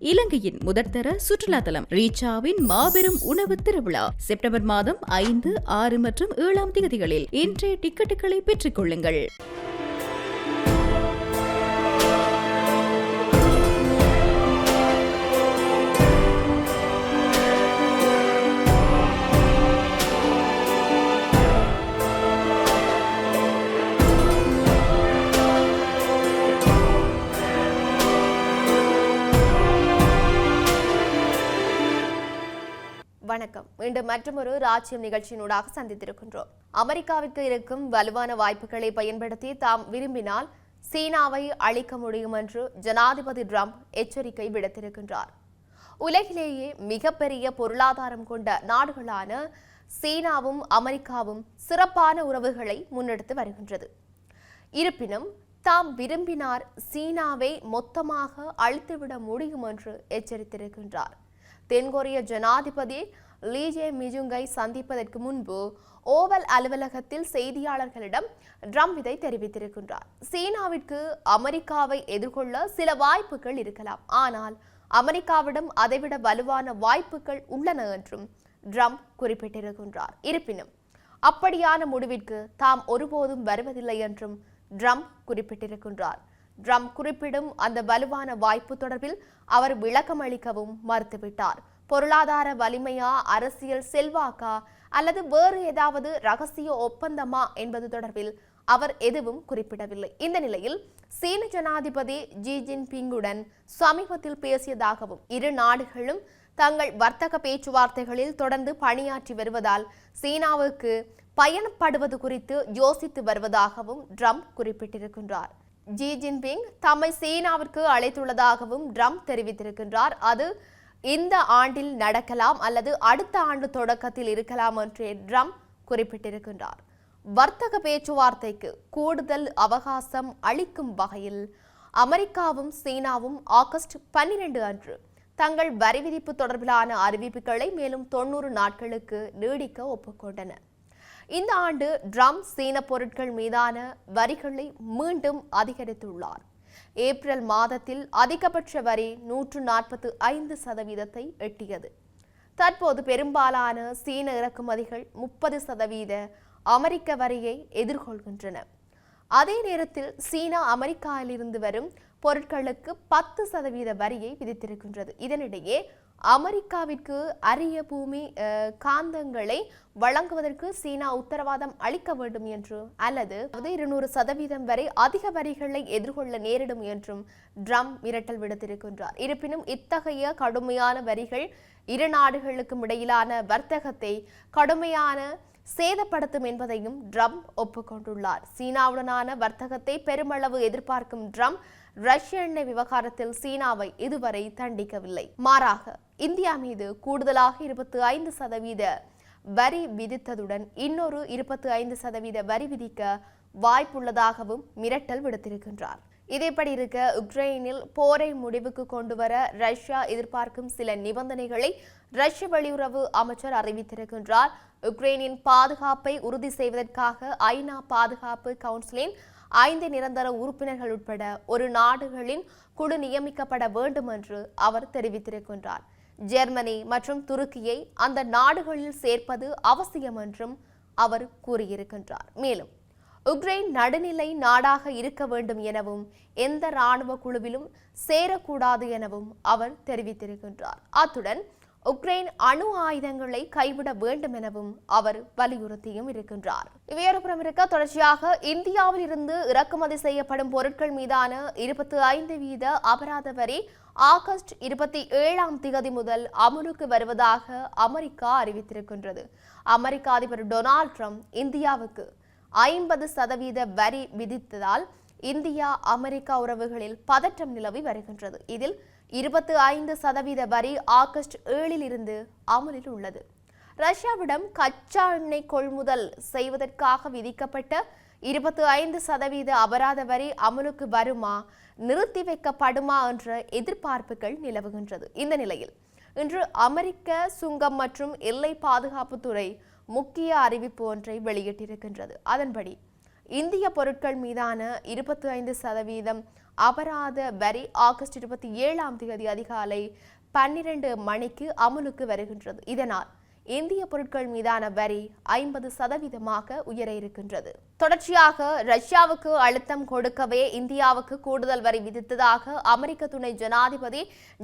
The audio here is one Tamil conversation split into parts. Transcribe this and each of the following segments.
இலங்கையின் முதற்தர சுற்றுலா தலம் ரீச்சாவின் மாபெரும் உணவு திருவிழா செப்டம்பர் மாதம் 5, 6 மற்றும் 7 தேதிகளில் இன்றைய டிக்கெட்டுகளை பெற்றுக் கொள்ளுங்கள். வணக்கம். மீண்டும் மற்றொரு ராஜ்யம் நிகழ்ச்சியினூடாக சந்தித்திருக்கின்றோம். அமெரிக்காவிற்கு இருக்கும் வலுவான வாய்ப்புகளை பயன்படுத்தி தாம் விரும்பினால் சீனாவை அழிக்க முடியும் என்று ஜனாதிபதி டிரம்ப் எச்சரிக்கை விடுத்திருக்கின்றார். உலகிலேயே மிகப்பெரிய பொருளாதாரம் கொண்ட நாடுகளான சீனாவும் அமெரிக்காவும் சிறப்பான உறவுகளை முன்னெடுத்து வருகின்றது. இருப்பினும் தாம் விரும்பினார் சீனாவை மொத்தமாக அழித்துவிட முடியும் என்று எச்சரித்திருக்கின்றார். தென்கொரிய ஜனாதிபதி லீ ஜே-மிஜுங்கை சந்திப்பதற்கு முன்பு ஓவல் அலுவலகத்தில் செய்தியாளர்களிடம் ட்ரம்ப் இதை தெரிவித்திருக்கின்றார். சீனாவிற்கு அமெரிக்காவை எதிர்கொள்ள சில வாய்ப்புகள் இருக்கலாம், ஆனால் அமெரிக்காவிடம் அதைவிட வலுவான வாய்ப்புகள் உள்ளன என்றும் ட்ரம்ப் குறிப்பிட்டிருக்கின்றார். இருப்பினும் அப்படியான முடிவிற்கு தாம் ஒருபோதும் வருவதில்லை என்றும் ட்ரம்ப் குறிப்பிட்டிருக்கின்றார். ட்ரம்ப் குறிப்பிடும் அந்த வலுவான வாய்ப்பு தொடர்பில் அவர் விளக்கம் அளிக்கவும் மறுத்துவிட்டார். பொருளாதார வலிமையா, அரசியல் செல்வாக்கா அல்லது வேறு ஏதாவது ரகசிய ஒப்பந்தமா என்பது தொடர்பில் அவர் எதுவும் குறிப்பிடவில்லை. இந்த நிலையில் சீன ஜனாதிபதி ஜி ஜின்பிங்குடன் சமீபத்தில் பேசியதாகவும் இரு நாடுகளும் தங்கள் வர்த்தக பேச்சுவார்த்தைகளில் தொடர்ந்து பணியாற்றி வருவதால் சீனாவுக்கு பயணப்படுவது குறித்து யோசித்து வருவதாகவும் ட்ரம்ப் குறிப்பிட்டிருக்கின்றார். ஜி ஜின்பிங் தம்மை சீனாவிற்கு அழைத்துள்ளதாகவும் ட்ரம்ப் தெரிவித்திருக்கின்றார். அது இந்த ஆண்டில் நடக்கலாம் அல்லது அடுத்த ஆண்டு தொடக்கத்தில் இருக்கலாம் என்று ட்ரம்ப் குறிப்பிட்டிருக்கின்றார். வர்த்தக பேச்சுவார்த்தைக்கு கூடுதல் அவகாசம் அளிக்கும் வகையில் அமெரிக்காவும் சீனாவும் ஆகஸ்ட் 12 அன்று தங்கள் வரி விதிப்பு தொடர்பிலான அறிவிப்புகளை மேலும் 90 நாட்களுக்கு நீடிக்க ஒப்புக்கொண்டன. இந்த ஆண்டு ட்ரம்ப் சீன பொருட்கள் மீதான வரிகளை மீண்டும் அதிகரித்துள்ளார். ஏப்ரல் மாதத்தில் அதிகபட்ச வரி 145% எட்டியது. தற்போது பெரும்பாலான சீன இறக்குமதிகள் 30% அமெரிக்க வரியை எதிர்கொள்கின்றன. அதே நேரத்தில் சீனா அமெரிக்காவிலிருந்து வரும் பொருட்களுக்கு 10% வரியை விதித்திருக்கின்றது. இதனிடையே அமெரிக்காவிற்கு அரிய பூமி காந்தங்களை வழங்குவதற்கு சீனா உத்தரவாதம் அளிக்க வேண்டும் என்று அல்லது 200% வரை அதிக வரிகளை எதிர்கொள்ள நேரிடும் என்றும் ட்ரம்ப் மிரட்டல் விடுத்திருக்கின்றார். இருப்பினும் இத்தகைய கடுமையான வரிகள் இரு நாடுகளுக்கும் இடையிலான வர்த்தகத்தை கடுமையான சேதப்படுத்தும் என்பதையும் ட்ரம்ப் ஒப்புக்கொண்டுள்ளார். சீனாவுடனான வர்த்தகத்தை பெருமளவு எதிர்பார்க்கும் ட்ரம்ப் ரஷ்ய எண்ணெய் விவகாரத்தில் சீனாவை இதுவரை தண்டிக்கவில்லை. மாறாக இந்தியா மீது கூடுதலாக 25% வரி விதித்ததுடன் இன்னொரு 25% வரி விதிக்க வாய்ப்புள்ளதாகவும் மிரட்டல் விடுத்திருக்கின்றார். இதேபடி இருக்க உக்ரைனில் போரை முடிவுக்கு கொண்டுவர ரஷ்யா எதிர்பார்க்கும் சில நிபந்தனைகளை ரஷ்ய வெளியுறவு அமைச்சர் அறிவித்திருக்கின்றார். உக்ரைனின் பாதுகாப்பை உறுதி செய்வதற்காக ஐநா பாதுகாப்பு கவுன்சிலின் 5 நிரந்தர உறுப்பினர்கள் உட்பட ஒரு நாடுகளின் குழு நியமிக்கப்பட வேண்டும் என்று அவர் தெரிவித்திருக்கின்றார். ஜெர்மனி மற்றும் துருக்கியை அந்த நாடுகளில் சேர்ப்பது அவசியம் என்றும் அவர் கூறியிருக்கின்றார். மேலும் உக்ரைன் நடுநிலை நாடாக இருக்க வேண்டும் எனவும் எந்த இராணுவ குழுவிலும் சேரக்கூடாது எனவும் அவர் தெரிவித்திருக்கின்றார். அத்துடன் உக்ரைன் அணு ஆயுதங்களை கைவிட வேண்டும் எனவும் அவர் வலியுறுத்தியும் இருக்கின்றார். இவையொருபுறம் இருக்க தொடர்ச்சியாக இந்தியாவில் இருந்து இறக்குமதி செய்யப்படும் பொருட்கள் மீதான 25% அபராத வரி ஆகஸ்ட் 27 முதல் அமலுக்கு வருவதாக அமெரிக்கா அறிவித்திருக்கின்றது. அமெரிக்க அதிபர் டொனால்ட் ட்ரம்ப் இந்தியாவுக்கு 50% வரி விதித்ததால் இந்தியா அமெரிக்கா உறவுகளில் பதற்றம் நிலவி வருகின்றது. இதில் 25% வரி ஆகஸ்ட் 7 அமலில் உள்ளது. ரஷ்யாவிடம் கச்சா எண்ணெய் கொள்முதல் செய்வதற்காக விதிக்கப்பட்ட 25% அபராத வரி அமலுக்கு வருமா, நிறுத்தி வைக்கப்படுமா என்ற எதிர்பார்ப்புகள் நிலவுகின்றது. இந்த நிலையில் இன்று அமெரிக்க சுங்கம் மற்றும் எல்லை பாதுகாப்புத்துறை முக்கிய அறிவிப்பு ஒன்றை வெளியிட்டிருக்கின்றது. அதன்படி இந்திய பொருட்கள் மீதான 25% அபராத வரி ஆகஸ்ட் 27ஆம் தேதி அதிகாலை 12 மணிக்கு அமுலுக்கு வருகின்றது. இதனால் இந்திய பொருட்கள் மீதான வரி 50% உயர இருக்கின்றது. தொடர்ச்சியாக ரஷ்யாவுக்கு அழுத்தம் கொடுக்கவே இந்தியாவுக்கு கூடுதல் வரி விதித்ததாக அமெரிக்க துணை ஜனாதிபதி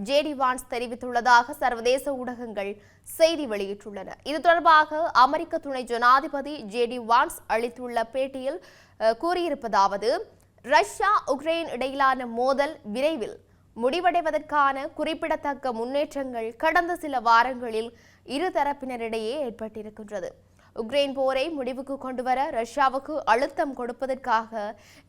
ஜேடி வான்ஸ் தெரிவித்துள்ளதாக சர்வதேச ஊடகங்கள் செய்தி வெளியிட்டுள்ளன. இது தொடர்பாக அமெரிக்க துணை ஜனாதிபதி ஜேடி வான்ஸ் அளித்துள்ள பேட்டியில் கூறியிருப்பதாவது, ரஷ்யா உக்ரைன் இடையிலான மோதல் விரைவில் முடிவடைவதற்கான குறிப்பிடத்தக்க முன்னேற்றங்கள் கடந்த சில வாரங்களில் இருதரப்பினரிடையே ஏற்பட்டிருக்கின்றது. உக்ரைன் போரை முடிவுக்கு கொண்டுவர ரஷ்யாவுக்கு அழுத்தம் கொடுப்பதற்காக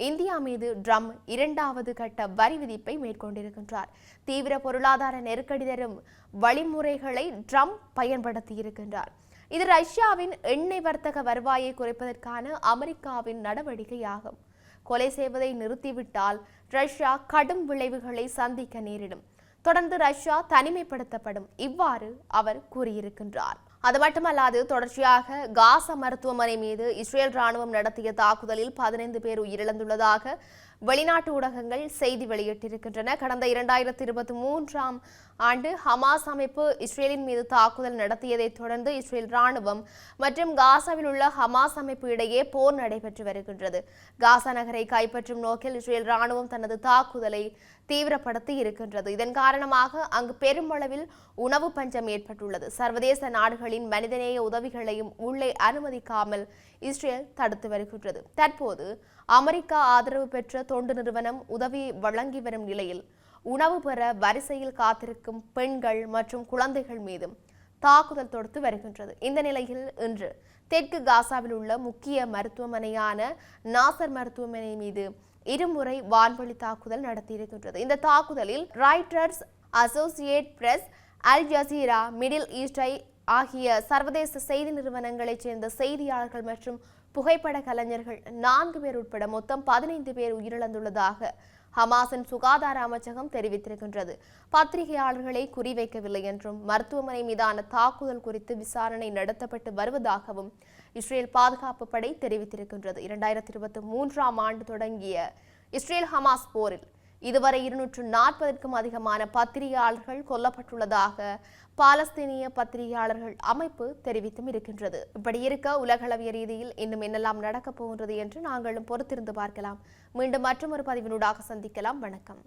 இந்தியா மீது ட்ரம்ப் 2வது கட்ட வரி விதிப்பை மேற்கொண்டிருக்கின்றார். தீவிர பொருளாதார நெருக்கடி தரும் வழிமுறைகளை ட்ரம்ப் பயன்படுத்தியிருக்கின்றார். இது ரஷ்யாவின் எண்ணெய் வர்த்தக வருவாயை குறைப்பதற்கான அமெரிக்காவின் நடவடிக்கையாகும். கொலை செய்வதை நிறுத்திவிட்டால் ரஷ்யா கடும் விளைவுகளை சந்திக்க நேரிடும். தொடர்ந்து ரஷ்யா தனிமைப்படுத்தப்படும், இவ்வாறு அவர் கூறியிருக்கின்றார். அது மட்டுமல்லாது, தொடர்ச்சியாக காசா மருத்துவமனை மீது இஸ்ரேல் ராணுவம் நடத்திய தாக்குதலில் 15 பேர் உயிரிழந்துள்ளதாக வெளிநாட்டு ஊடகங்கள் செய்தி வெளியிட்டிருக்கின்றன. கடந்த 2023ஆம் ஆண்டு ஹமாஸ் அமைப்பு இஸ்ரேலின் மீது தாக்குதல் நடத்தியதை தொடர்ந்து இஸ்ரேல் ராணுவம் மற்றும் காசாவில் உள்ள ஹமாஸ் அமைப்பு இடையே போர் நடைபெற்று வருகின்றது. காசா நகரை கைப்பற்றும் நோக்கில் இஸ்ரேல் ராணுவம் தனது தாக்குதலை தீவிரப்படுத்தி இருக்கின்றது. இதன் காரணமாக அங்கு பெருமளவில் உணவு பஞ்சம் ஏற்பட்டுள்ளது. சர்வதேச நாடுகளின் மனிதநேய உதவிகளையும் உள்ளே அனுமதிக்காமல் இஸ்ரேல் தடுத்து வருகின்றது. தற்போது அமெரிக்கா ஆதரவு பெற்ற தொண்டு நிறுவனம் உதவி வழங்கி வரும் நிலையில் உணவு பெற வரிசையில் காத்திருக்கும் பெண்கள் மற்றும் குழந்தைகள் மீதும் தாக்குதல் தொடுத்து வருகின்றது. இந்த நிலையில் இன்று தெற்கு காசாவில் உள்ள முக்கிய மருத்துவமனையான நாசர் மருத்துவமனை மீது இருமுறை வான்வழி தாக்குதல் நடத்தியிருக்கின்றது. இந்த தாக்குதலில் Reuters, Associated Press, Al Jazeera, Middle ஈஸ்டை ஆகிய சர்வதேச செய்தி நிறுவனங்களைச் சேர்ந்த செய்தியாளர்கள் மற்றும் புகைப்பட கலைஞர்கள் 4 பேர் உட்பட மொத்தம் 15 பேர் உயிரிழந்துள்ளதாக ஹமாஸின் சுகாதார அமைச்சகம் தெரிவித்திருக்கின்றது. பத்திரிகையாளர்களை குறிவைக்கவில்லை என்றும் மருத்துவமனை மீதான தாக்குதல் குறித்து விசாரணை நடத்தப்பட்டு வருவதாகவும் இஸ்ரேல் பாதுகாப்பு படை தெரிவித்திருக்கின்றது. 2023ஆம் ஆண்டு தொடங்கிய இஸ்ரேல் ஹமாஸ் போரில் இதுவரை 240க்கும் அதிகமான பத்திரிகையாளர்கள் கொல்லப்பட்டுள்ளதாக பாலஸ்தீனிய பத்திரிகையாளர்கள் அமைப்பு தெரிவித்தும் இருக்கின்றது. இப்படி இருக்க உலகளவிய ரீதியில் இன்னும் என்னெல்லாம் நடக்கப் போகின்றது என்று நாங்களும் பொறுத்திருந்து பார்க்கலாம். மீண்டும் மற்றொரு பதிவினூடாக சந்திக்கலாம். வணக்கம்.